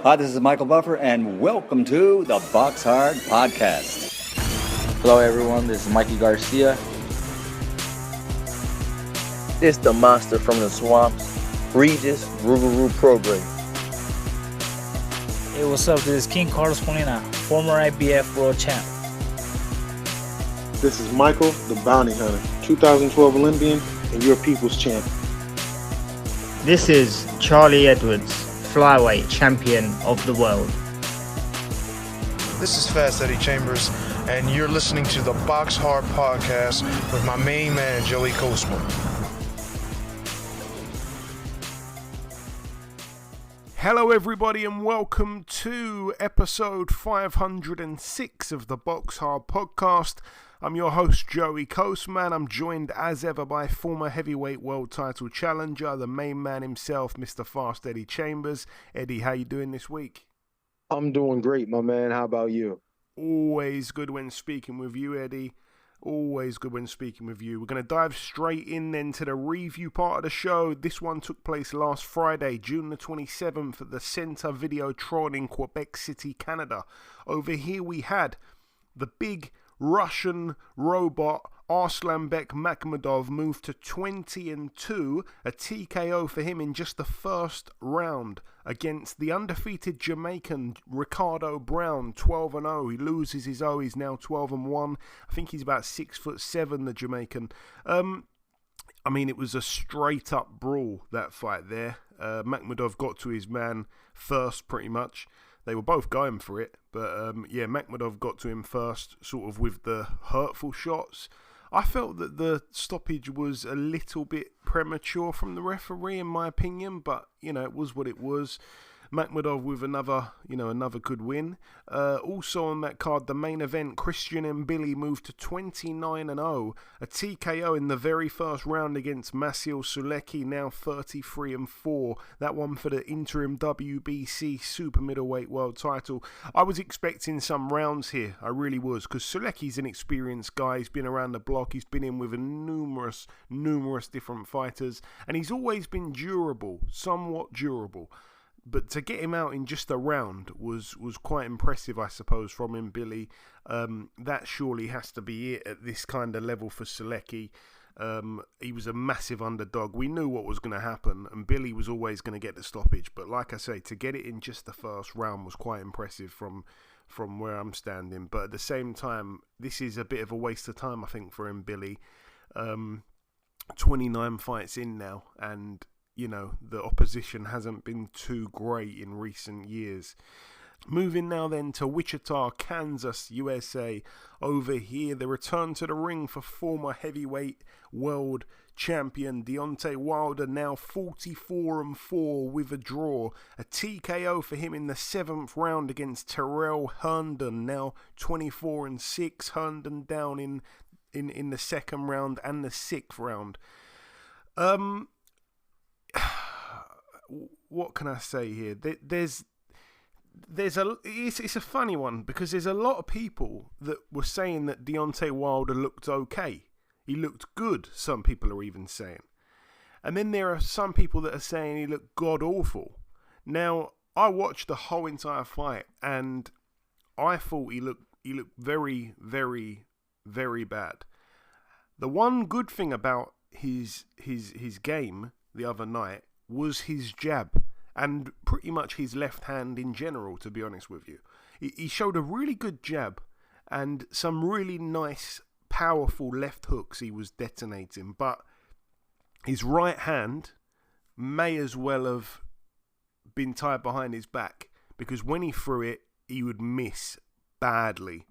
Hi, this is Michael Buffer, and welcome to the BoxHard Podcast. Hello, everyone. This is Mikey Garcia. This the monster from the swamps, Regis Rougarou Program. Hey, what's up? This is King Carlos Molina, former IBF world champ. This is Michael, the Bounty Hunter, 2012 Olympian and your people's champ. This is Charlie Edwards, flyweight champion of the world. This is Fast Eddie Chambers, and you're listening to the BoxHard Podcast with my main man, Joey Coastman. Hello everybody and welcome to episode 506 of the BoxHard Podcast. I'm your host Joey Coastman. I'm joined as ever by former heavyweight world title challenger, the main man himself, Mr. Fast Eddie Chambers. Eddie, how you doing this week? I'm doing great, my man. How about you? Always good when speaking with you, Eddie. Always good when speaking with you. We're going to dive straight in then to the review part of the show. This one took place last Friday, June the 27th at the Centre Videotron in Quebec City, Canada. Over here we had the big Russian robot Arslanbek Makhmudov move to 20-2, a TKO for him in just the first round against the undefeated Jamaican Ricardo Brown, 12-0. He loses his O, he's now 12-1. I think he's about 6'7", the Jamaican. I mean, it was a straight up brawl, that fight there. Makhmudov got to his man first, pretty much. They were both going for it, but Makhmudov got to him first, sort of with the hurtful shots. I felt that the stoppage was a little bit premature from the referee, in my opinion, but, it was what it was. Makhmudov with another good win. Also on that card, the main event, Christian Mbili moved to 29-0, a TKO in the very first round against Maciej Sulecki, now 33-4. That one for the interim WBC super middleweight world title. I was expecting some rounds here, I really was, because Sulecki's an experienced guy. He's been around the block, he's been in with numerous different fighters, and he's always been durable, somewhat durable. But to get him out in just a round was quite impressive, I suppose, from him, Billy. That surely has to be it at this kind of level for Sulecki. He was a massive underdog. We knew what was going to happen, and Billy was always going to get the stoppage. But like I say, to get it in just the first round was quite impressive from where I'm standing. But at the same time, this is a bit of a waste of time, I think, for him, Billy. 29 fights in now, and the opposition hasn't been too great in recent years. Moving now then to Wichita, Kansas, USA. Over here, the return to the ring for former heavyweight world champion Deontay Wilder, now 44-4 with a draw. A TKO for him in the 7th round against Terrell Herndon, now 24-6. Herndon down in the 2nd round and the 6th round. What can I say here? It's a funny one, because there's a lot of people that were saying that Deontay Wilder looked okay. He looked good, some people are even saying. And then there are some people that are saying he looked god-awful. Now, I watched the whole entire fight, and I thought he looked very, very, very bad. The one good thing about his game the other night was his jab, and pretty much his left hand in general, to be honest with you. He showed a really good jab and some really nice, powerful left hooks he was detonating, but his right hand may as well have been tied behind his back, because when he threw it, he would miss badly.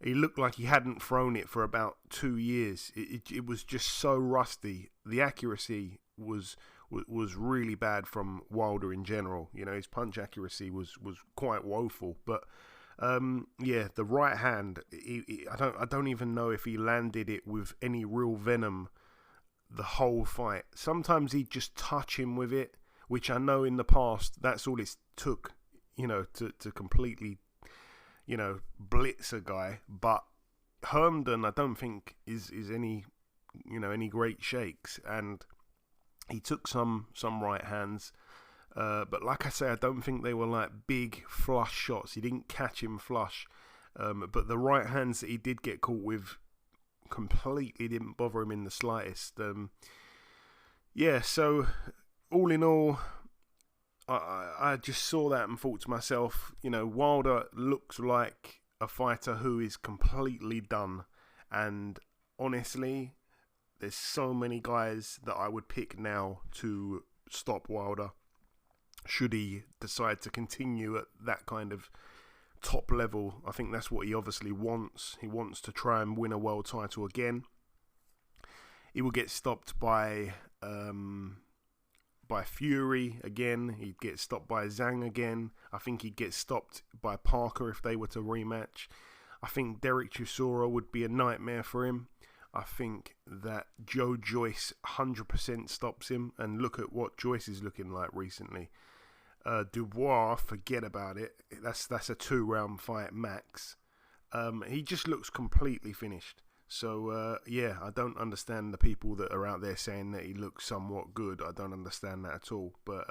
He looked like he hadn't thrown it for about 2 years. It was just so rusty. The accuracy was really bad from Wilder in general. His punch accuracy was quite woeful. But the right hand, I don't even know if he landed it with any real venom the whole fight. Sometimes he'd just touch him with it, which I know in the past that's all it took, to completely, blitz a guy. But Herndon, I don't think is any great shakes, and he took some right hands But like I say, I don't think they were like big flush shots. He didn't catch him flush. But the right hands that he did get caught with completely didn't bother him in the slightest. So all in all, I just saw that and thought to myself, Wilder looks like a fighter who is completely done. And honestly, there's so many guys that I would pick now to stop Wilder should he decide to continue at that kind of top level. I think that's what he obviously wants. He wants to try and win a world title again. He will get stopped by Fury again. He'd get stopped by Zhang again. I think he'd get stopped by Parker if they were to rematch. I think Derek Chisora would be a nightmare for him. I think that Joe Joyce 100% stops him. And look at what Joyce is looking like recently. Dubois, forget about it. That's a 2-round fight max. He just looks completely finished. So, I don't understand the people that are out there saying that he looks somewhat good. I don't understand that at all. But,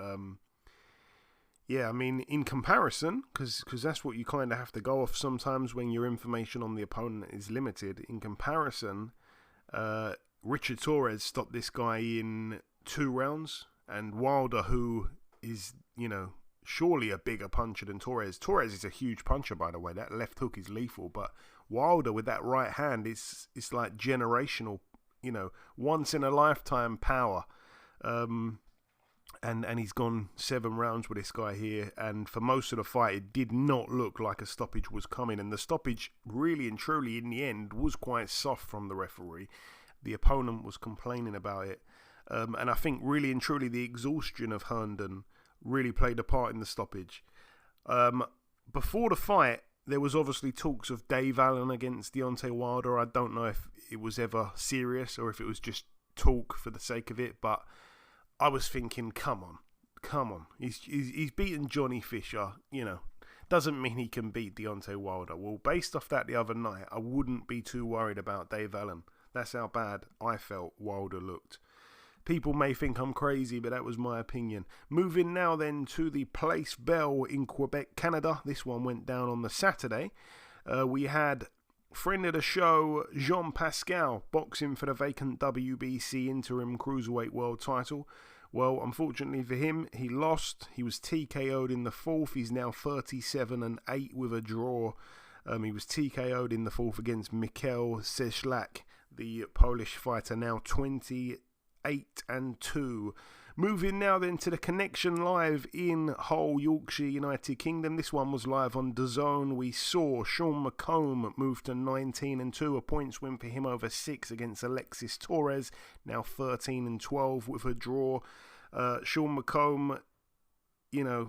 in comparison, because that's what you kind of have to go off sometimes when your information on the opponent is limited. In comparison, Richard Torres stopped this guy in 2 rounds. And Wilder, who is, surely a bigger puncher than Torres. Torres is a huge puncher, by the way. That left hook is lethal. But Wilder with that right hand, it's like generational, once in a lifetime power. And he's gone 7 rounds with this guy here. And for most of the fight, it did not look like a stoppage was coming. And the stoppage, really and truly, in the end, was quite soft from the referee. The opponent was complaining about it. And I think really and truly the exhaustion of Herndon really played a part in the stoppage. Before the fight, there was obviously talks of Dave Allen against Deontay Wilder. I don't know if it was ever serious or if it was just talk for the sake of it, but I was thinking, come on. He's beaten Johnny Fisher, doesn't mean he can beat Deontay Wilder. Well, based off that the other night, I wouldn't be too worried about Dave Allen. That's how bad I felt Wilder looked. People may think I'm crazy, but that was my opinion. Moving now then to the Place Bell in Quebec, Canada. This one went down on the Saturday. We had friend of the show, Jean Pascal, boxing for the vacant WBC interim cruiserweight world title. Well, unfortunately for him, he lost. He was TKO'd in the 4th. He's now 37-8 with a draw. He was TKO'd in the 4th against Mikhail Cieślak, the Polish fighter, now 28-2. Moving now then to the Connection Live in Hull, Yorkshire, United Kingdom. This one was live on DAZN. We saw Sean McComb move to 19-2, a points win for him over 6 against Alexis Torres, now 13-12 with a draw. Sean McComb, I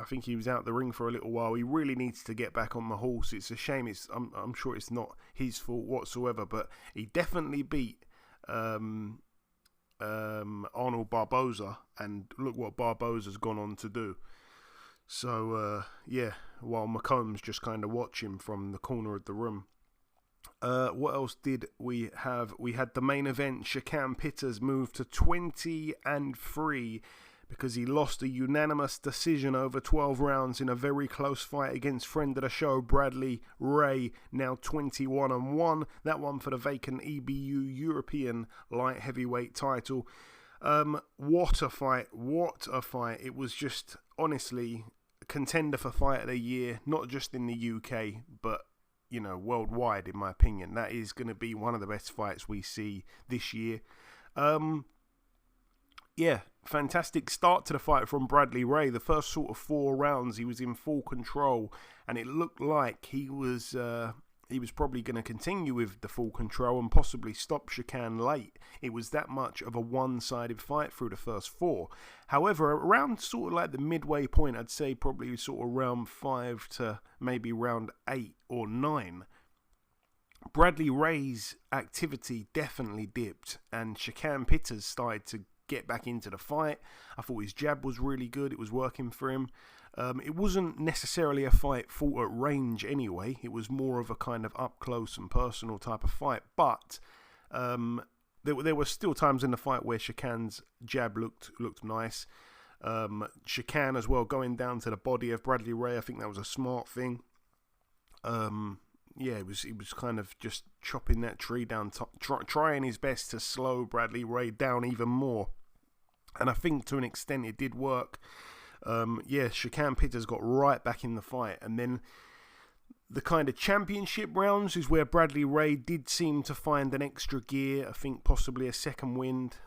think he was out the ring for a little while. He really needs to get back on the horse. It's a shame. I'm sure it's not his fault whatsoever, but he definitely beat Arnold Barboza, and look what Barboza's gone on to do. So while McComb's just kind of watching from the corner of the room. What else did we have? We had the main event. Shakan Pitters moved to 20-3 because he lost a unanimous decision over 12 rounds in a very close fight against friend of the show, Bradley Ray, now 21-1. That one for the vacant EBU European light heavyweight title. What a fight. It was just, honestly, a contender for fight of the year, not just in the UK, but, worldwide, in my opinion. That is going to be one of the best fights we see this year. Fantastic start to the fight from Bradley Ray. The first sort of 4 rounds, he was in full control, and it looked like he was probably going to continue with the full control and possibly stop Shakan late. It was that much of a one-sided fight through the first 4. However, around sort of like the midway point, I'd say probably sort of round 5 to maybe round 8 or 9, Bradley Ray's activity definitely dipped, and Shakan Pitters started to get back into the fight. I thought his jab was really good. It was working for him. It wasn't necessarily a fight fought at range anyway. It was more of a kind of up close and personal type of fight. But there were still times in the fight where Shakan's jab looked nice. Chicane as well, going down to the body of Bradley Ray. I think that was a smart thing. He was kind of just chopping that tree down, trying his best to slow Bradley Ray down even more. And I think to an extent it did work. Chicane Pitters got right back in the fight. And then the kind of championship rounds is where Bradley Ray did seem to find an extra gear. I think possibly a second wind.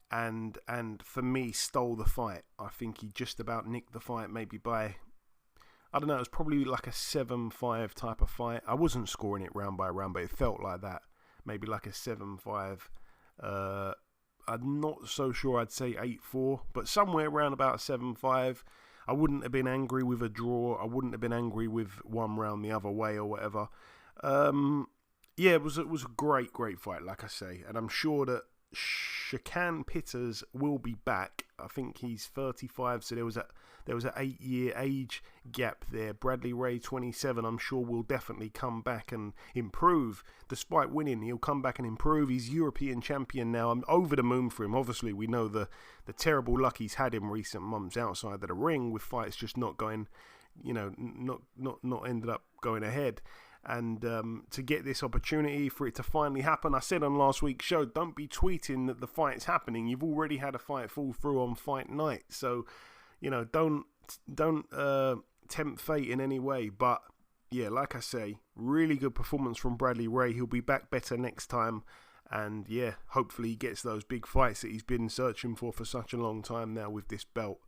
And for me, stole the fight. I think he just about nicked the fight, maybe by, I don't know, it was probably like a 7-5 type of fight. I wasn't scoring it round by round, but it felt like that. Maybe like a 7-5. I'm not so sure I'd say 8-4, but somewhere around about 7-5. I wouldn't have been angry with a draw. I wouldn't have been angry with one round the other way or whatever. It was a great fight, like I say. And I'm sure that Chicane Pitters will be back. I think he's 35, so there was an 8-year age gap there. Bradley Ray, 27, I'm sure will definitely come back and improve. Despite winning, he'll come back and improve. He's European champion now. I'm over the moon for him. Obviously, we know the terrible luck he's had in recent months outside of the ring, with fights just not going, not ended up going ahead. And to get this opportunity for it to finally happen, I said on last week's show, don't be tweeting that the fight's happening. You've already had a fight fall through on fight night, so don't tempt fate in any way. But yeah, like I say, really good performance from Bradley Ray. He'll be back better next time, and yeah, hopefully he gets those big fights that he's been searching for such a long time now with this belt.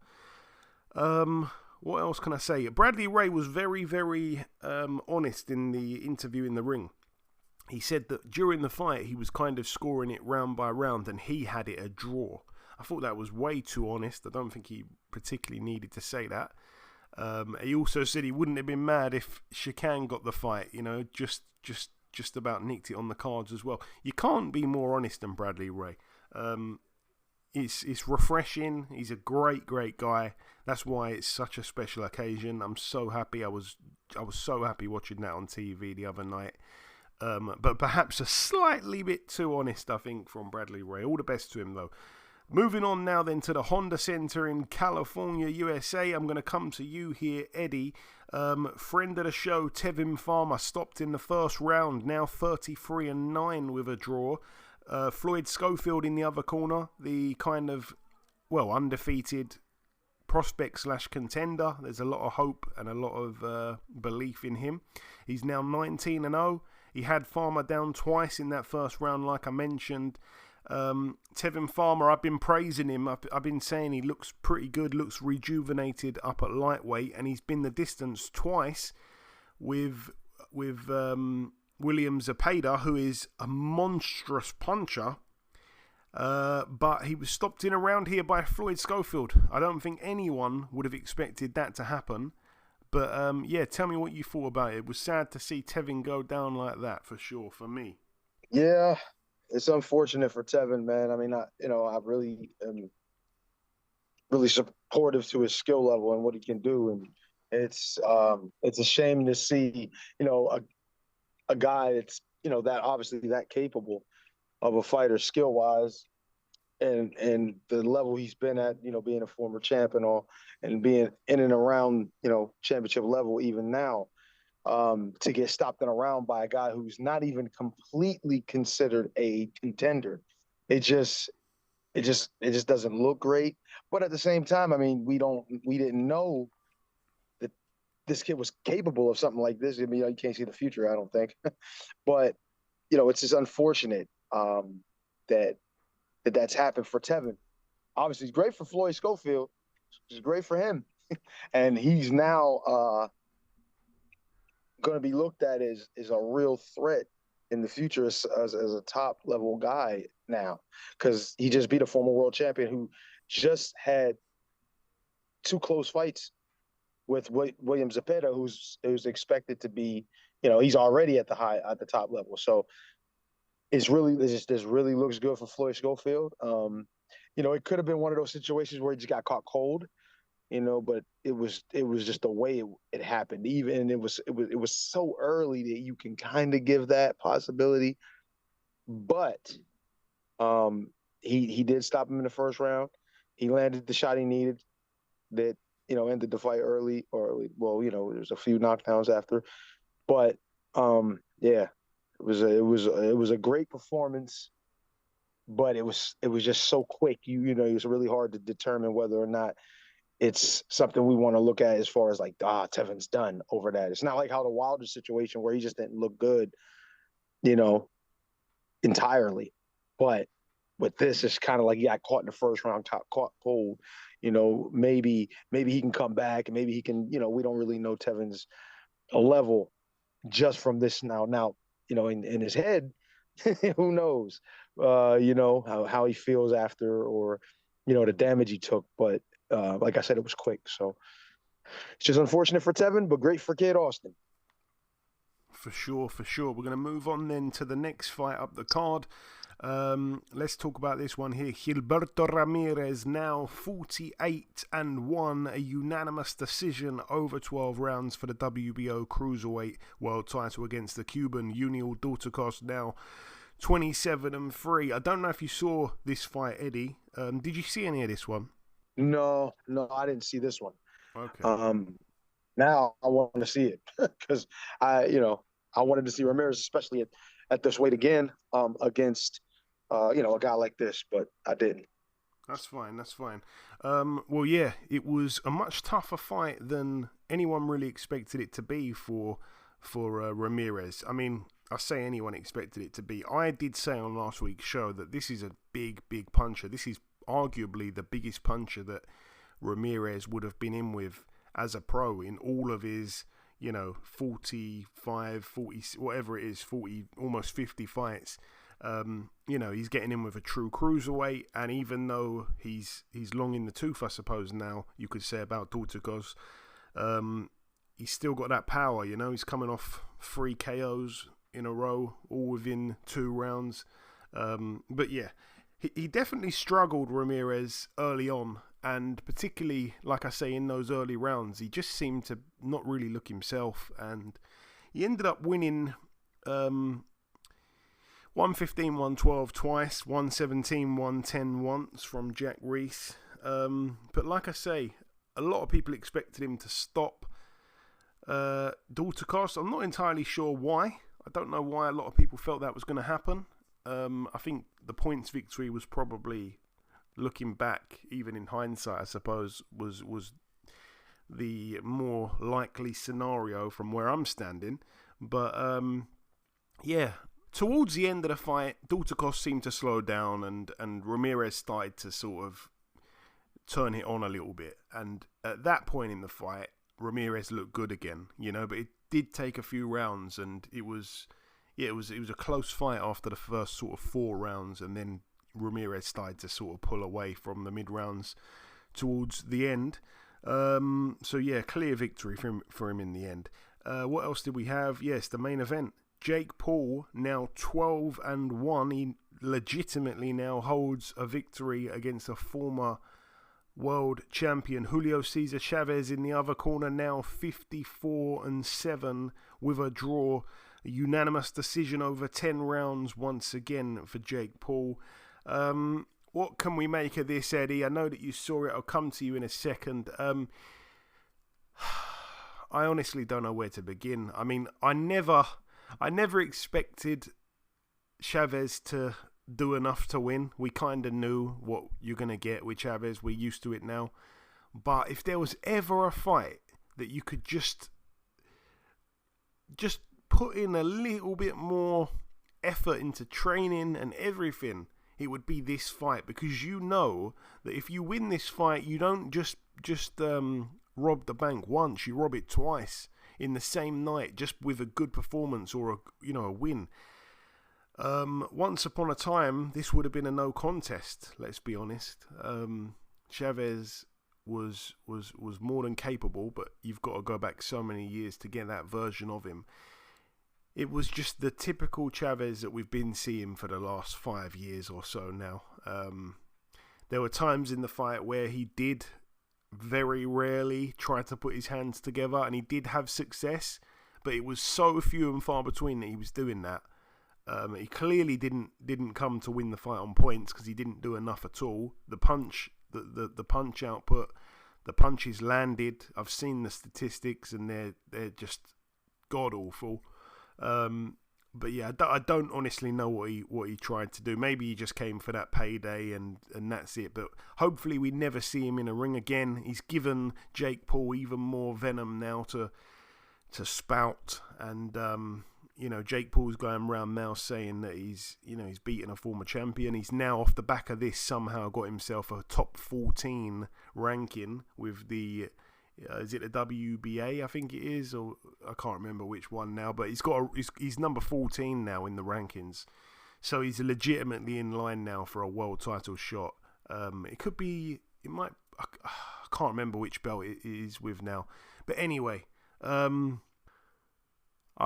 What else can I say? Bradley Ray was very, very honest in the interview in the ring. He said that during the fight, he was kind of scoring it round by round and he had it a draw. I thought that was way too honest. I don't think he particularly needed to say that. He also said he wouldn't have been mad if Chicane got the fight, just about nicked it on the cards as well. You can't be more honest than Bradley Ray. It's refreshing. He's a great guy. That's why it's such a special occasion. I'm so happy. I was so happy watching that on TV the other night. But perhaps a slightly bit too honest, I think, from Bradley Ray. All the best to him, though. Moving on now then to the Honda Center in California, USA. I'm going to come to you here, Eddie. Friend of the show, Tevin Farmer, stopped in the first round, now 33-9 with a draw. Floyd Schofield in the other corner, the kind of, undefeated prospect / contender. There's a lot of hope and a lot of belief in him. He's now 19-0. He had Farmer down twice in that first round, like I mentioned. Tevin Farmer, I've been praising him. I've been saying he looks pretty good, looks rejuvenated up at lightweight, and he's been the distance twice with William Zepeda, who is a monstrous puncher, but he was stopped in around here by Floyd Schofield. I don't think anyone would have expected that to happen, but tell me what you thought about it. It was sad to see Tevin go down like that, for sure, for me. Yeah, it's unfortunate for Tevin, man. I mean, I really am really supportive to his skill level and what he can do, and it's a shame to see, a guy that's, that obviously that capable of a fighter skill wise and the level he's been at, being a former champ and all, and being in and around, championship level even now, to get stopped and around by a guy who's not even completely considered a contender. It just doesn't look great. But at the same time, I mean, we didn't know that this kid was capable of something like this. I mean, you can't see the future, I don't think. But, it's just unfortunate that's happened for Tevin. Obviously, it's great for Floyd Schofield. It's great for him. And he's now going to be looked at as a real threat in the future as a top-level guy now, because he just beat a former world champion who just had two close fights with William Zepeda, who's expected to be, he's already at the top level. So this really looks good for Floyd Schofield. It could have been one of those situations where he just got caught cold, but it was just the way it happened. Even it was so early that you can kind of give that possibility, but he did stop him in the first round. He landed the shot he needed that, ended the fight early, well, there's a few knockdowns after. But yeah, it was a great performance, but it was just so quick. It was really hard to determine whether or not it's something we want to look at as far as like, Tevin's done over that. It's not like how the Wilder situation where he just didn't look good, entirely. But with this, it's kind of like he got caught in the first round, caught cold. Maybe he can come back, and maybe he can. We don't really know Tevin's level just from this now. Now, in his head, who knows? How he feels after, or the damage he took. But like I said, it was quick, so it's just unfortunate for Tevin, but great for Kid Austin. For sure. We're going to move on then to the next fight up the card. Let's talk about this one here. Gilberto Ramirez, now 48-1, a unanimous decision over 12 rounds for the WBO Cruiserweight World title against the Cuban Junior Dorticos, now 27-3. I don't know if you saw this fight, Eddie. Did you see any of this one? No, I didn't see this one. Okay. Now I want to see it because I wanted to see Ramirez, especially at this weight again, against a guy like this, but I didn't. That's fine. Well, yeah, it was a much tougher fight than anyone really expected it to be for Ramirez. I mean, I say anyone expected it to be. I did say on last week's show that this is a big puncher. This is arguably the biggest puncher that Ramirez would have been in with as a pro in all of his, 45, 40, whatever it is, 40, almost 50 fights. He's getting in with a true cruiserweight, and even though he's long in the tooth, I suppose now you could say about Dorticos, he's still got that power. He's coming off 3 KOs in a row, all within 2 rounds. But yeah, he definitely struggled, Ramirez, early on. And particularly, like I say, in those early rounds, he just seemed to not really look himself. And he ended up winning 115-112 twice, 117-110 once from Jack Reece. But like I say, a lot of people expected him to stop Dorticos. I'm not entirely sure why. I don't know why a lot of people felt that was going to happen. I think the points victory was probably, looking back, even in hindsight, I suppose, was the more likely scenario from where I'm standing. But yeah, towards the end of the fight, Dorticos seemed to slow down, and Ramirez started to sort of turn it on a little bit. And at that point in the fight, Ramirez looked good again, but it did take a few rounds, and it was a close fight after the first sort of 4 rounds, and then Ramirez started to sort of pull away from the mid-rounds towards the end. So yeah, clear victory for him in the end. What else did we have? Yes, the main event. Jake Paul, now 12-1. He legitimately now holds a victory against a former world champion. Julio Cesar Chavez in the other corner, now 54-7 with a draw. A unanimous decision over 10 rounds once again for Jake Paul. What can we make of this, Eddie? I know that you saw it. I'll come to you in a second. I honestly don't know where to begin. I mean, I never expected Chavez to do enough to win. We kind of knew what you're going to get with Chavez. We're used to it now. But if there was ever a fight that you could just put in a little bit more effort into training and everything, it would be this fight, because you know that if you win this fight, you don't just rob the bank once, you rob it twice in the same night, just with a good performance or a win. Once upon a time, this would have been a no contest. Let's be honest. Chavez was more than capable, but you've got to go back so many years to get that version of him. It was just the typical Chavez that we've been seeing for the last 5 years or so now. There were times in the fight where he did very rarely try to put his hands together, and he did have success, but it was so few and far between that he was doing that. He clearly didn't come to win the fight on points, because he didn't do enough at all. The punch the punch output, the punches landed. I've seen the statistics, and they're just god awful. But yeah, I don't honestly know what he tried to do. Maybe he just came for that payday and that's it. But hopefully we never see him in a ring again. He's given Jake Paul even more venom now to spout, and Jake Paul's going around now saying that he's beaten a former champion. He's now off the back of this somehow got himself a top 14 ranking with the is it the WBA? I think it is, or I can't remember which one now. But he's number 14 now in the rankings, so he's legitimately in line now for a world title shot. It might. I can't remember which belt it is with now. But anyway, I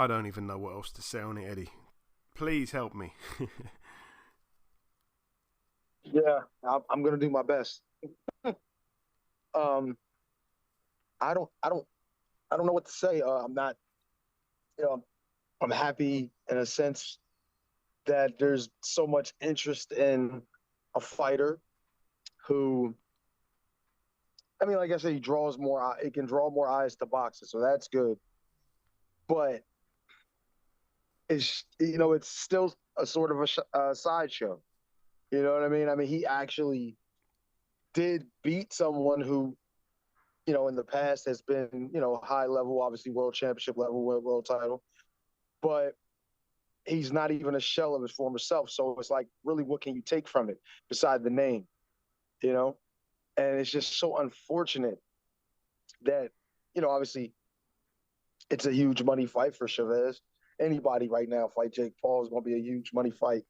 don't even know what else to say on it, Eddie. Please help me. Yeah, I'm gonna do my best. I don't know what to say. I'm not, I'm happy in a sense that there's so much interest in a fighter who, I mean, like I said, it can draw more eyes to boxing, so that's good. But it's still a sort of a sideshow. You know what I mean? I mean, he actually did beat someone who, in the past has been, high level, obviously world championship level, world title, but he's not even a shell of his former self. So it's like, really, what can you take from it beside the name, And it's just so unfortunate that, obviously it's a huge money fight for Chavez. Anybody right now fight Jake Paul is going to be a huge money fight.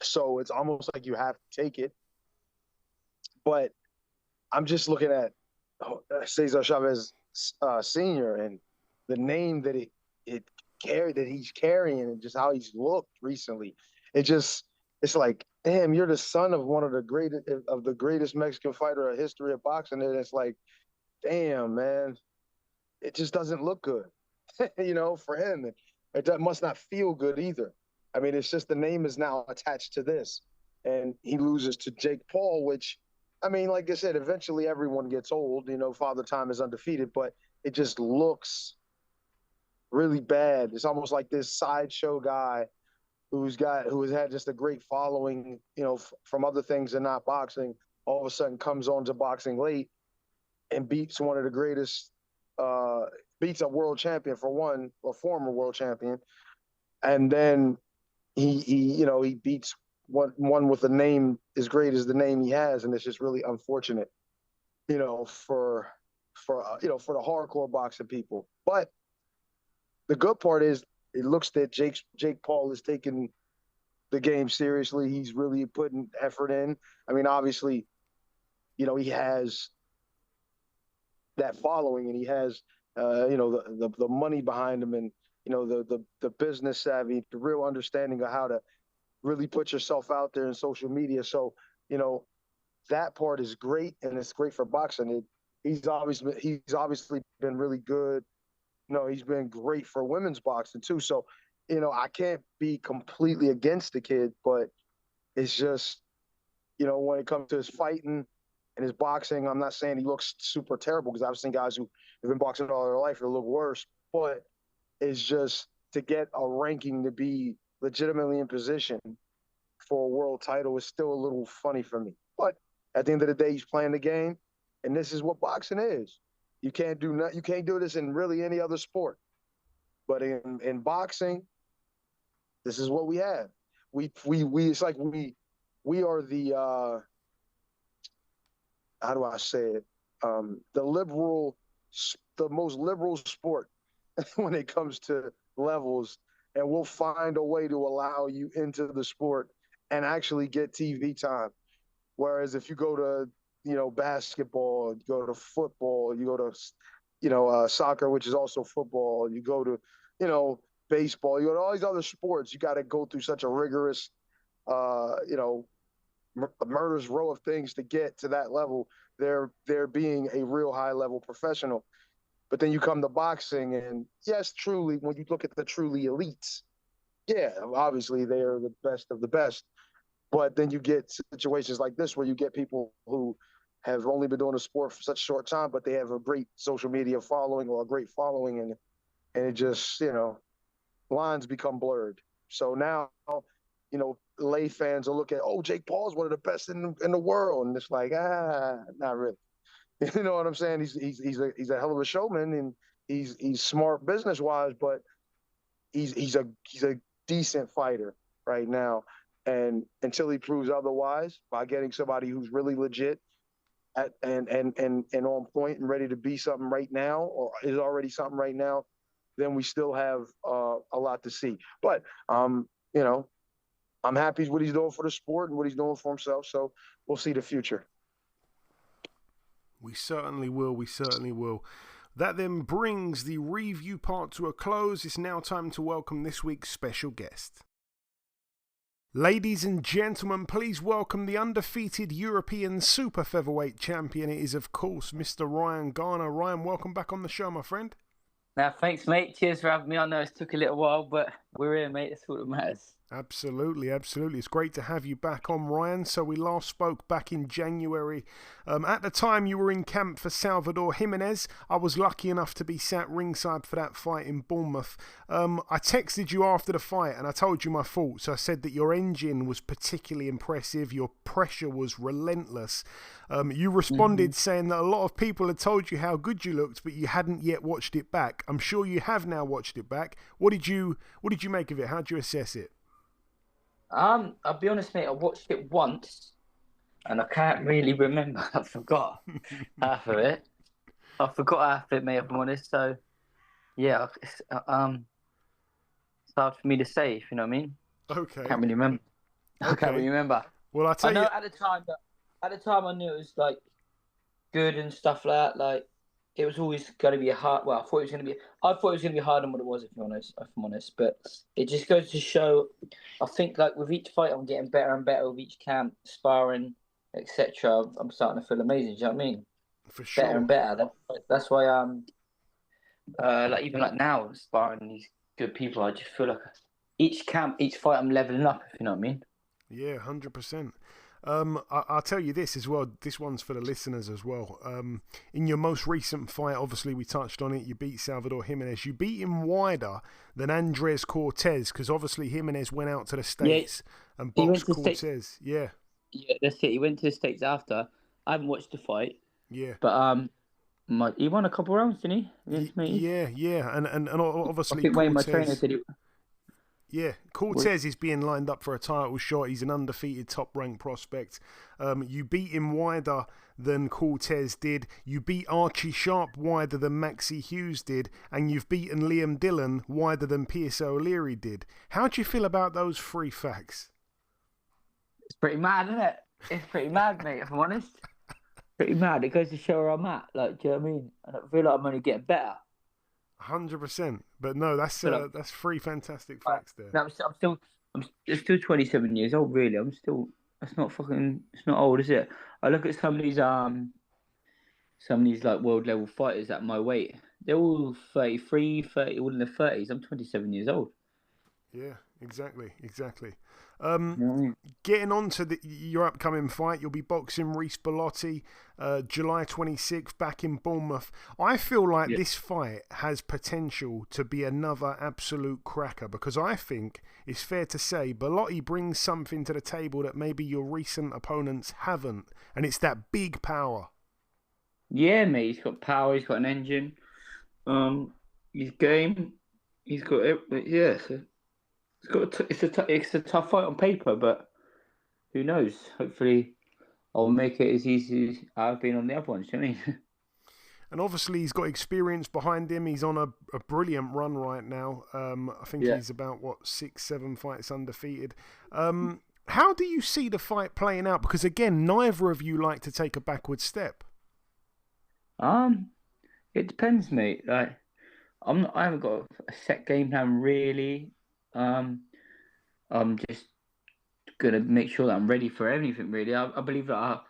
So it's almost like you have to take it. But I'm just looking at Cesar Chavez Sr. and the name that he's carrying and just how he's looked recently. It's like, damn, you're the son of one of the greatest Mexican fighter in history of boxing. And it's like, damn, man, it just doesn't look good, for him. It must not feel good either. I mean, it's just the name is now attached to this, and he loses to Jake Paul, which, I mean, like I said, eventually everyone gets old. Father Time is undefeated, but it just looks really bad. It's almost like this sideshow guy who has had just a great following, from other things and not boxing, all of a sudden comes on to boxing late and beats one of the greatest, beats a world champion for one, a former world champion, and then he beats one with a name as great as the name he has, and it's just really unfortunate, for the hardcore boxing people. But the good part is it looks that Jake Paul is taking the game seriously. He's really putting effort in. I mean, obviously, he has that following, and he has the money behind him, and the business savvy, the real understanding of how to really put yourself out there in social media. So, that part is great, and it's great for boxing. He's obviously been really good. He's been great for women's boxing too. So, I can't be completely against the kid, but it's just, when it comes to his fighting and his boxing, I'm not saying he looks super terrible, because I've seen guys who have been boxing all their life that look worse, but it's just to get a ranking to be legitimately in position for a world title is still a little funny for me. But at the end of the day, he's playing the game, and this is what boxing is. You can't do this in really any other sport, but in boxing, this is what we have. It's like we are the how do I say it? The most liberal sport when it comes to levels, and we'll find a way to allow you into the sport and actually get TV time. Whereas if you go to, basketball, you go to football, you go to, soccer, which is also football, you go to, baseball, you go to all these other sports, you got to go through such a rigorous, murderous row of things to get to that level. They're being a real high level professional. But then you come to boxing, and yes, truly, when you look at the truly elites, yeah, obviously they are the best of the best. But then you get situations like this where you get people who have only been doing the sport for such a short time, but they have a great social media following or a great following, and it just, lines become blurred. So now, lay fans will look at, oh, Jake Paul's one of the best in the world, and it's like, not really. You know what I'm saying? He's a hell of a showman, and he's smart business wise, but he's a decent fighter right now. And until he proves otherwise, by getting somebody who's really legit and on point and ready to be something right now, or is already something right now, then we still have a lot to see. But I'm happy with what he's doing for the sport and what he's doing for himself. So we'll see the future. We certainly will. We certainly will. That then brings the review part to a close. It's now time to welcome this week's special guest. Ladies and gentlemen, please welcome the undefeated European Super-Featherweight champion. It is, of course, Mr. Ryan Garner. Ryan, welcome back on the show, my friend. Now, thanks, mate. Cheers for having me. I know it took a little while, but we're here, mate. That's all that matters. Absolutely, absolutely. It's great to have you back on, Ryan. So we last spoke back in January. At the time, you were in camp for Salvador Jimenez. I was lucky enough to be sat ringside for that fight in Bournemouth. I texted you after the fight and I told you my thoughts. I said that your engine was particularly impressive. Your pressure was relentless. You responded saying that a lot of people had told you how good you looked, but you hadn't yet watched it back. I'm sure you have now watched it back. What did you make of it? How did you assess it? I'll be honest, mate. I watched it once, and I can't really remember. I forgot half of it. Mate. If I'm honest. So, yeah, it's hard for me to say. If you know what I mean. Okay. Can't really remember. Okay. I can't really remember. Well, I know at the time I knew it was like good and stuff like that. Like it was always going to be a hard. Well, I thought it was going to be harder than what it was. If I'm honest, but it just goes to show. I think like with each fight, I'm getting better and better with each camp, sparring, etc. I'm starting to feel amazing. Do you know what I mean? For sure. Better and better. That's why like even like now sparring these good people, I just feel like each camp, each fight, I'm leveling up. If you know what I mean? Yeah, 100%. I'll tell you this as well. This one's for the listeners as well. In your most recent fight, obviously we touched on it. You beat Salvador Jimenez. You beat him wider than Andres Cortez because obviously Jimenez went out to the States and boxed Cortez. Yeah, that's it. He went to the States after. I haven't watched the fight. Yeah, but he won a couple rounds, didn't he? Yeah, and obviously I think Cortez, my trainer said it. Yeah, Cortez is being lined up for a title shot. He's an undefeated top-ranked prospect. You beat him wider than Cortez did. You beat Archie Sharp wider than Maxie Hughes did. And you've beaten Liam Dillon wider than Pearce O'Leary did. How do you feel about those three facts? It's pretty mad, isn't it? It's pretty mad, mate, if I'm honest. Pretty mad. It goes to show where I'm at. Like, do you know what I mean? And I feel like I'm only getting better. 100%, but no, that's three fantastic facts there. No, I'm still 27 years old. Really, It's not old, is it? I look at some of these like world level fighters at my weight. They're all 33, 30, all in their 30s. I'm 27 years old. Yeah, exactly. Getting on to your upcoming fight, you'll be boxing Reece Bellotti July 26th back in Bournemouth. I feel like this fight has potential to be another absolute cracker because I think it's fair to say Bellotti brings something to the table that maybe your recent opponents haven't, and it's that big power. Yeah, mate, he's got power, he's got an engine, he's game, he's got it, it's a tough fight on paper, but who knows? Hopefully, I'll make it as easy as I've been on the other ones. Do you know what I mean? And obviously, he's got experience behind him. He's on a brilliant run right now. I think he's about 6-7 fights undefeated. How do you see the fight playing out? Because again, neither of you like to take a backward step. It depends, mate. Like, I haven't got a set game plan really. I'm just gonna make sure that I'm ready for anything. Really, I believe that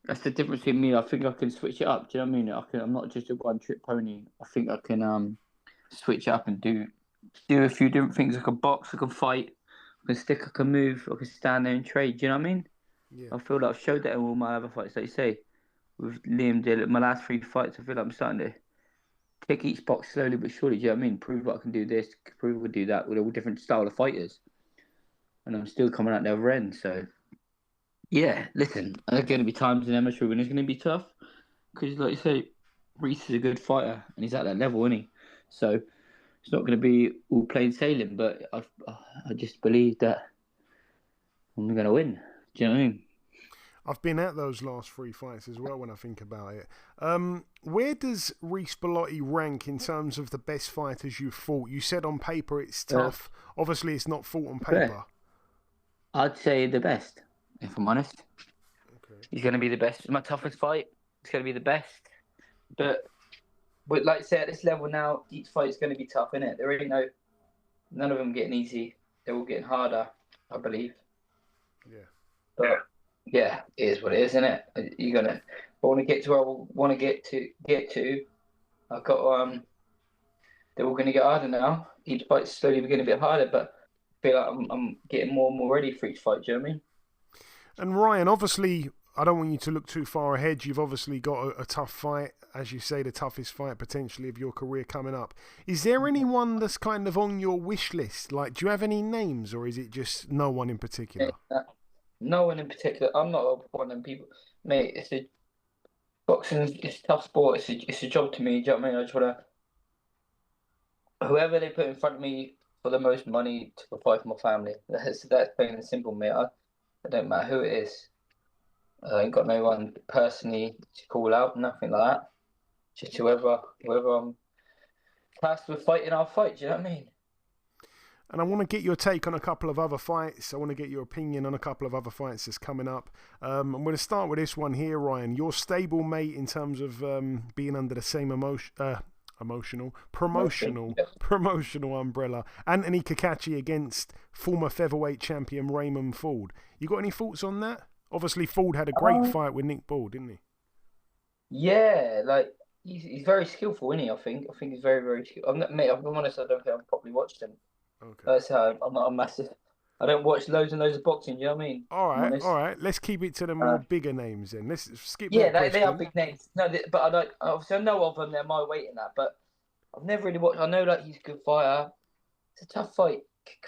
that's the difference between me. I think I can switch it up. Do you know what I mean? I'm not just a one-trick pony. I think I can switch up and do a few different things. I can box, I can fight, can stick, I can move, I can stand there and trade. Do you know what I mean? Yeah. I feel like I've showed that in all my other fights. Like you say, with Liam Dillon, my last 3 fights, I feel like I'm starting to tick each box slowly but surely. Do you know what I mean? Prove I can do this, prove I can do that with all different style of fighters. And I'm still coming out the other end. So, yeah, listen, there's going to be times in amateur when it's going to be tough. Because, like you say, Reece is a good fighter and he's at that level, isn't he? So, it's not going to be all plain sailing, but I just believe that I'm going to win. Do you know what I mean? I've been at those last 3 fights as well when I think about it. Where does Reece Bellotti rank in terms of the best fighters you've fought? You said on paper it's tough. Obviously, it's not fought on paper. I'd say the best, if I'm honest. Okay. He's going to be the best. It's my toughest fight. It's going to be the best. But like I say, at this level now, each fight's going to be tough, innit? There ain't none of them getting easy. They're all getting harder, I believe. Yeah. But yeah, it is what it is, isn't it? You're gonna. I want to get to where I want to get to. I've got they're all going to get harder now. Each fight's slowly getting a bit harder, but I feel like I'm getting more and more ready for each fight. Do you know what I mean? And Ryan, obviously, I don't want you to look too far ahead. You've obviously got a tough fight, as you say, the toughest fight potentially of your career coming up. Is there anyone that's kind of on your wish list? Like, do you have any names, or is it just no one in particular? No one in particular. I'm not one of them people, mate. Boxing. It's a tough sport. It's a job to me. Do you know what I mean? I just wanna whoever they put in front of me for the most money to provide for my family. That's plain and simple, mate. It don't matter who it is. I ain't got no one personally to call out, nothing like that. Just whoever I'm tasked with fighting, I'll fight. Do you know what I mean? And I want to get your take on a couple of other fights. I want to get your opinion on a couple of other fights that's coming up. I'm going to start with this one here, Ryan. Your stable mate in terms of being under the same promotional umbrella. Anthony Cacace against former featherweight champion Raymond Ford. You got any thoughts on that? Obviously, Ford had a great fight with Nick Ball, didn't he? Yeah, like he's very skillful, isn't he? I think he's very, very skillful. Mate, I'll be honest, I don't think I've properly watched him. Okay. That's how I'm not a massive. I don't watch loads and loads of boxing. You know what I mean? All right. Let's keep it to the more bigger names then. Let's skip. Yeah, they are big names. No, but I don't. Obviously, I know of them. They're my weight in that, but I've never really watched. I know like he's a good fighter. It's a tough fight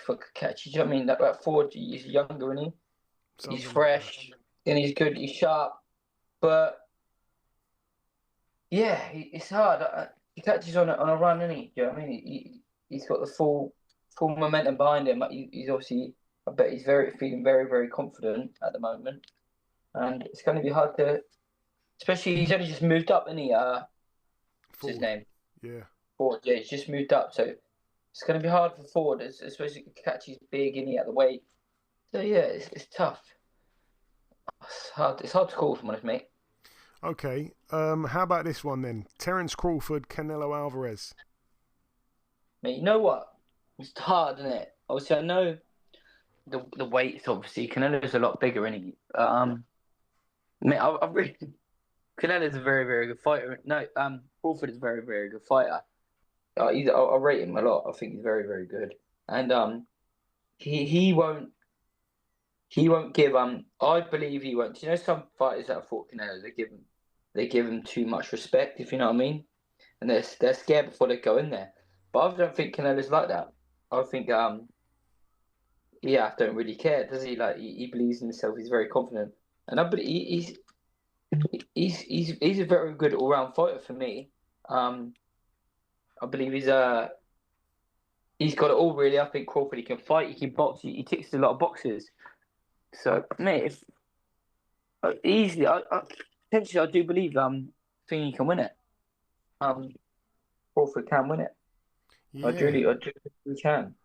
for Cacace. Do you know what I mean? That Ford, he's younger, isn't he? He's fresh and he's good. He's sharp, but yeah, it's hard. Cacace's on a run, isn't he? Do you know what I mean? He's got the full momentum behind him. He's obviously, I bet he's feeling very, very confident at the moment. And it's going to be hard to, especially he's only just moved up, isn't he? What's his name? Yeah. Ford, yeah, he's just moved up. So it's going to be hard for Ford, especially Cacace's big, isn't he, at the weight. So yeah, it's tough. It's hard to call, if I'm honest, mate. Okay. How about this one then? Terence Crawford, Canelo Alvarez. Mate, you know what? It's hard, isn't it? Obviously, I know the weights. Obviously, Canelo's a lot bigger, isn't he? Mate, I really Canelo's a very, very good fighter. No, Crawford is a very, very good fighter. I rate him a lot. I think he's very, very good. And he won't give I believe he won't. You know, some fighters that have fought Canelo, they give him too much respect, if you know what I mean, and they're scared before they go in there. But I don't think Canelo's like that. I think don't really care, does he? Like he believes in himself. He's very confident, and I believe he's a very good all round fighter for me. I believe he's got it all really. I think Crawford, he can fight, he can box, he ticks a lot of boxes. So mate, if easily, potentially I do believe think he can win it. Crawford can win it. Yeah. I really can.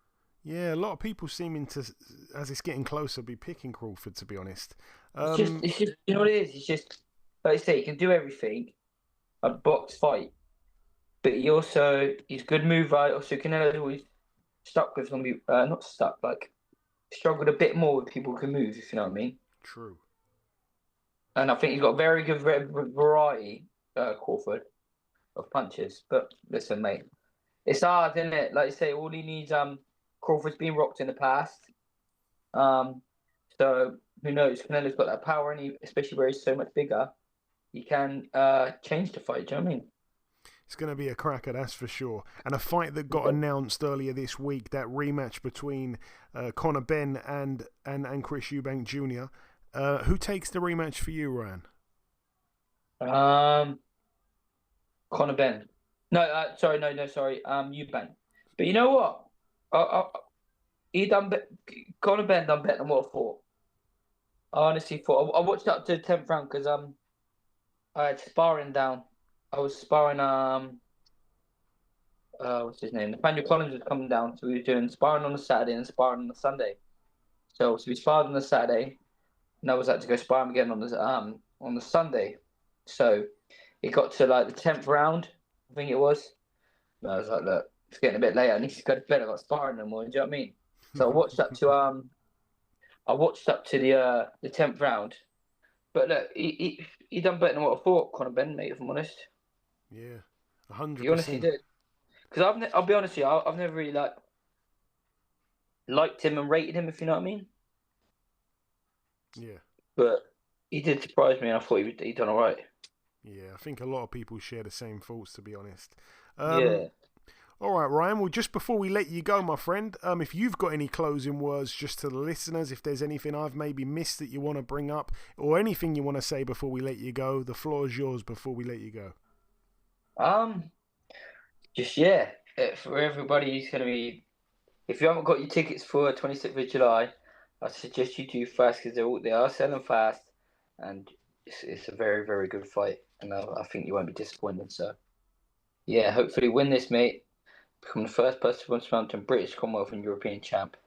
Yeah, a lot of people seeming to, as it's getting closer, be picking Crawford, to be honest. It's just you know what it is? It's just, like I say, he can do everything. A box fight. But he's good mover. Also, Canelo's always stuck with somebody, not stuck, like, struggled a bit more with people who can move, if you know what I mean. True. And I think he's got a very good variety, Crawford, of punches. But listen, mate, it's hard, isn't it? Like you say, all he needs, Crawford's been rocked in the past. So who knows? Canelo's got that power, and especially where he's so much bigger, he can change the fight. Do you know what I mean? It's going to be a cracker, that's for sure. And a fight that got announced earlier this week, that rematch between Benn and Chris Eubank Jr. Who takes the rematch for you, Ryan? Benn. No, sorry. Eubank. But you know what? Benn done better than what I thought. I honestly thought. I watched up to the 10th round because I had sparring down. I was sparring what's his name? Nathaniel Collins was coming down, so we were doing sparring on the Saturday and sparring on the Sunday. So we sparred on the Saturday, and I was had to go sparring again on the Sunday. So it got to like the 10th round, I think it was. And I was like, look, it's getting a bit late. I need to go to bed. I got sparring no more. Do you know what I mean? So I watched up to the 10th round. But look, he done better than what I thought, Benn, mate, if I'm honest. Yeah, 100%. He honestly did. Because I'll be honest with you, I've never really liked him and rated him, if you know what I mean. Yeah. But he did surprise me, and I thought he'd done all right. Yeah, I think a lot of people share the same thoughts, to be honest. Yeah. All right, Ryan. Well, just before we let you go, my friend, if you've got any closing words just to the listeners, if there's anything I've maybe missed that you want to bring up, or anything you want to say before we let you go, the floor is yours before we let you go. For everybody who's going to be, if you haven't got your tickets for 26th of July, I suggest you do fast because they are selling fast, and it's a very, very good fight, and I think you won't be disappointed. So, yeah, hopefully win this, mate. Become the first person to run to British, Commonwealth and European champ.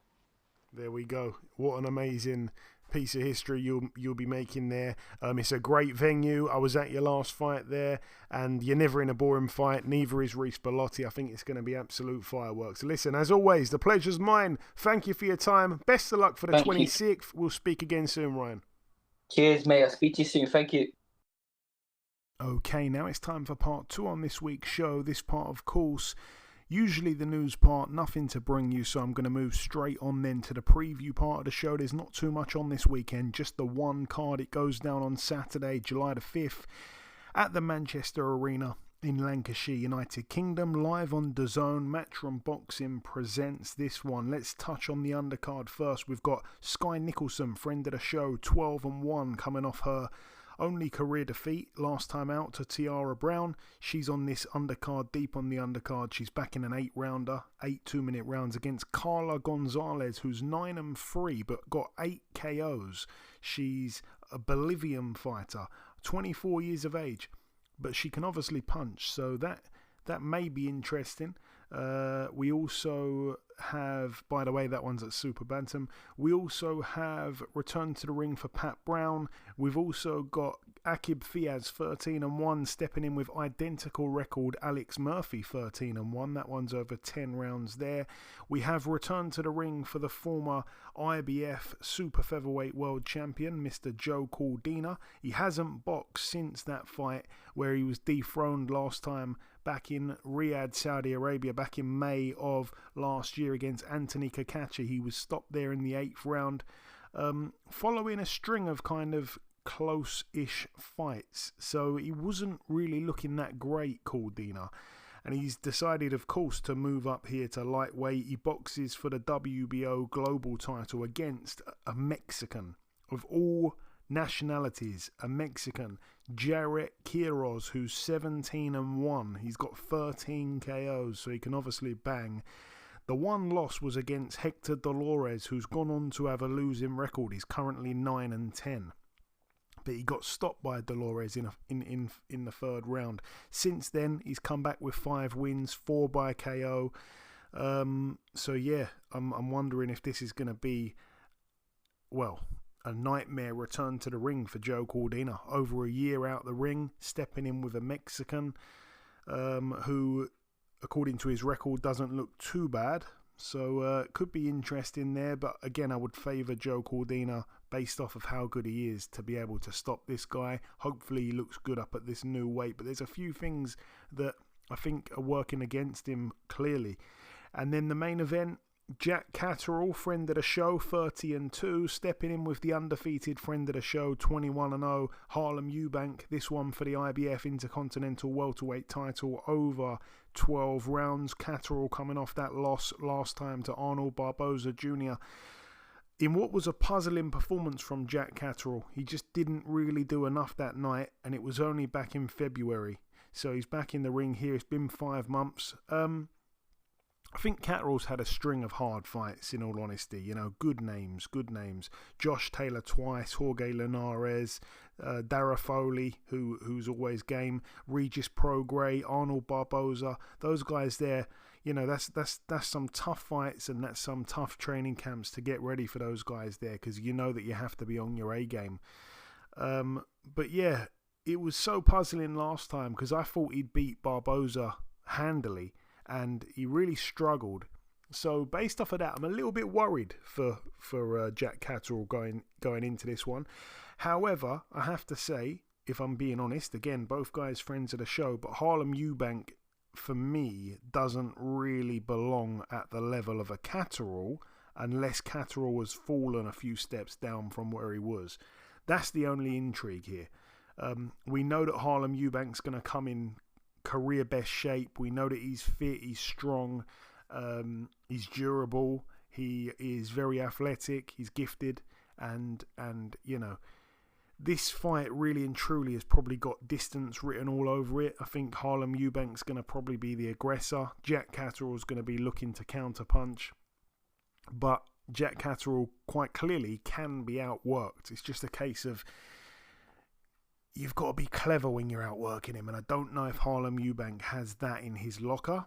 There we go. What an amazing piece of history you'll be making there. It's a great venue. I was at your last fight there, and you're never in a boring fight. Neither is Reece Bellotti. I think it's going to be absolute fireworks. Listen, as always, the pleasure's mine. Thank you for your time. Best of luck for the 26th. We'll speak again soon, Ryan. Cheers, mate. I'll speak to you soon. Thank you. Okay, now it's time for part 2 on this week's show. This part, of course, usually the news part, nothing to bring you, so I'm going to move straight on then to the preview part of the show. There's not too much on this weekend, just the one card. It goes down on Saturday, July the 5th at the Manchester Arena in Lancashire, United Kingdom, live on DAZN. Matchroom Boxing presents this one. Let's touch on the undercard first. We've got Sky Nicholson, friend of the show, 12-1, coming off her only career defeat last time out to Tiara Brown. She's on this undercard, deep on the undercard. She's back in an 8-rounder, 8 2-minute rounds against Carla Gonzalez, who's 9-3 but got 8 KOs. She's a Bolivian fighter, 24 years of age, but she can obviously punch, so that may be interesting. We also have, by the way, that one's at Super Bantam. We also have return to the ring for Pat Brown. We've also got Akib Fiaz 13-1 stepping in with identical record Alex Murphy 13-1. That one's over 10 rounds there. We have return to the ring for the former IBF Super-Featherweight world champion, Mr. Joe Cordina. He hasn't boxed since that fight where he was dethroned last time back in Riyadh, Saudi Arabia, back in May of last year against Anthony Cacace. He was stopped there in the 8th round, following a string of kind of close-ish fights. So he wasn't really looking that great, Cordina. And he's decided, of course, to move up here to lightweight. He boxes for the WBO global title against a Mexican of all nationalities, a Mexican, Jarrett Quiroz, who's 17-1. He's got 13 KOs, so he can obviously bang. The one loss was against Hector Dolores, who's gone on to have a losing record. He's currently 9-10. But he got stopped by Dolores in the 3rd round. Since then, he's come back with 5 wins, 4 by KO. So yeah, I'm wondering if this is going to be, well, a nightmare return to the ring for Joe Cordina. Over a year out the ring, stepping in with a Mexican who, according to his record, doesn't look too bad. So it could be interesting there. But again, I would favour Joe Cordina based off of how good he is to be able to stop this guy. Hopefully he looks good up at this new weight. But there's a few things that I think are working against him clearly. And then the main event, Jack Catterall, friend of the show, 30-2, stepping in with the undefeated friend of the show, 21-0, Harlem Eubank. This one for the IBF Intercontinental Welterweight title over 12 rounds. Catterall coming off that loss last time to Arnold Barboza Jr. in what was a puzzling performance from Jack Catterall. He just didn't really do enough that night, and it was only back in February. So he's back in the ring here. It's been 5 months. I think Catterall's had a string of hard fights, in all honesty. You know, good names. Josh Taylor twice, Jorge Linares, Dara Foley, who's always game, Regis Prograis, Arnold Barboza. Those guys there, you know, that's some tough fights, and that's some tough training camps to get ready for those guys there, because you know that you have to be on your A game. But yeah, it was so puzzling last time, because I thought he'd beat Barboza handily, and he really struggled. So based off of that, I'm a little bit worried for Jack Catterall going into this one. However, I have to say, if I'm being honest, again, both guys friends of the show, but Harlem Eubank, for me, doesn't really belong at the level of a Catterall, unless Catterall has fallen a few steps down from where he was. That's the only intrigue here. We know that Harlem Eubank's going to come in career best shape. We know that he's fit, he's strong, he's durable, he is very athletic, he's gifted, and you know, this fight really and truly has probably got distance written all over it. I think Harlem Eubank's going to probably be the aggressor. Jack Catterall's going to be looking to counterpunch, but Jack Catterall quite clearly can be outworked. It's just a case of you've got to be clever when you're outworking him, and I don't know if Harlem Eubank has that in his locker.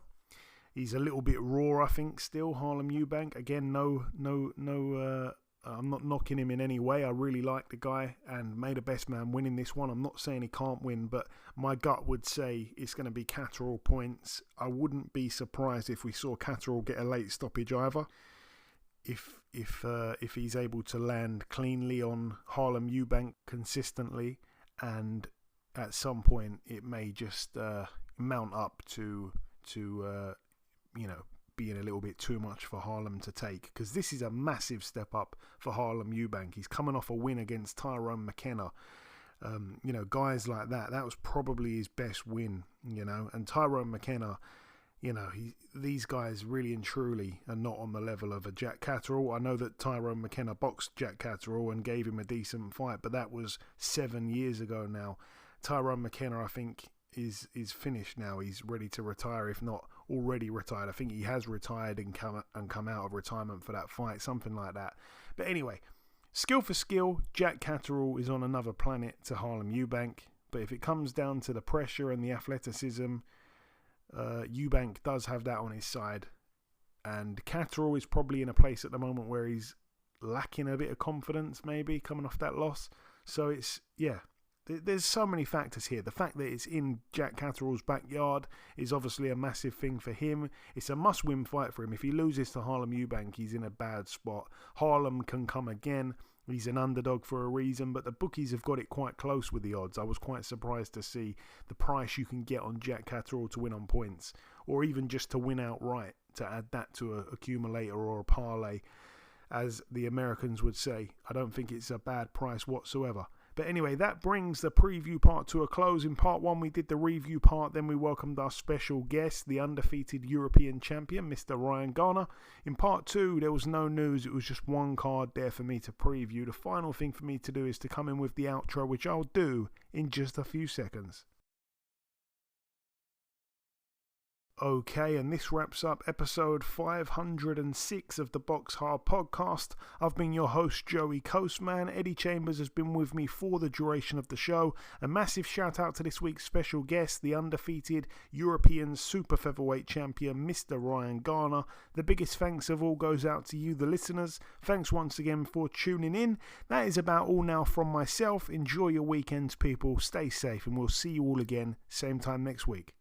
He's a little bit raw, I think, still, Harlem Eubank. Again, I'm not knocking him in any way. I really like the guy, and may the best man win in this one. I'm not saying he can't win, but my gut would say it's going to be Catterall points. I wouldn't be surprised if we saw Catterall get a late stoppage either. If he's able to land cleanly on Harlem Eubank consistently, and at some point it may just mount up to being a little bit too much for Harlem to take, because this is a massive step up for Harlem Eubank. He's coming off a win against Tyrone McKenna. Guys like that was probably his best win, and Tyrone McKenna, these guys really and truly are not on the level of a Jack Catterall. I know that Tyrone McKenna boxed Jack Catterall and gave him a decent fight, but that was 7 years ago now. Tyrone McKenna, I think, is finished now. He's ready to retire, if not already retired. I think he has retired and come out of retirement for that fight, something like that. But anyway, skill for skill, Jack Catterall is on another planet to Harlem Eubank. But if it comes down to the pressure and the athleticism, Eubank does have that on his side, and Catterall is probably in a place at the moment where he's lacking a bit of confidence, maybe coming off that loss. So there's so many factors here. The fact that it's in Jack Catterall's backyard is obviously a massive thing for him. It's a must-win fight for him. If he loses to Harlem Eubank, he's in a bad spot. Harlem can come again. He's an underdog for a reason, but the bookies have got it quite close with the odds. I was quite surprised to see the price you can get on Jack Catterall to win on points, or even just to win outright, to add that to a accumulator or a parlay, as the Americans would say. I don't think it's a bad price whatsoever. But anyway, that brings the preview part to a close. In part one, we did the review part. Then we welcomed our special guest, the undefeated European champion, Mr. Ryan Garner. In part two, there was no news. It was just one card there for me to preview. The final thing for me to do is to come in with the outro, which I'll do in just a few seconds. Okay, and this wraps up episode 506 of the BoxHard Podcast. I've been your host, Joey Coastman. Eddie Chambers has been with me for the duration of the show. A massive shout out to this week's special guest, the undefeated European Super-Featherweight champion, Mr. Ryan Garner. The biggest thanks of all goes out to you, the listeners. Thanks once again for tuning in. That is about all now from myself. Enjoy your weekends, people. Stay safe, and we'll see you all again same time next week.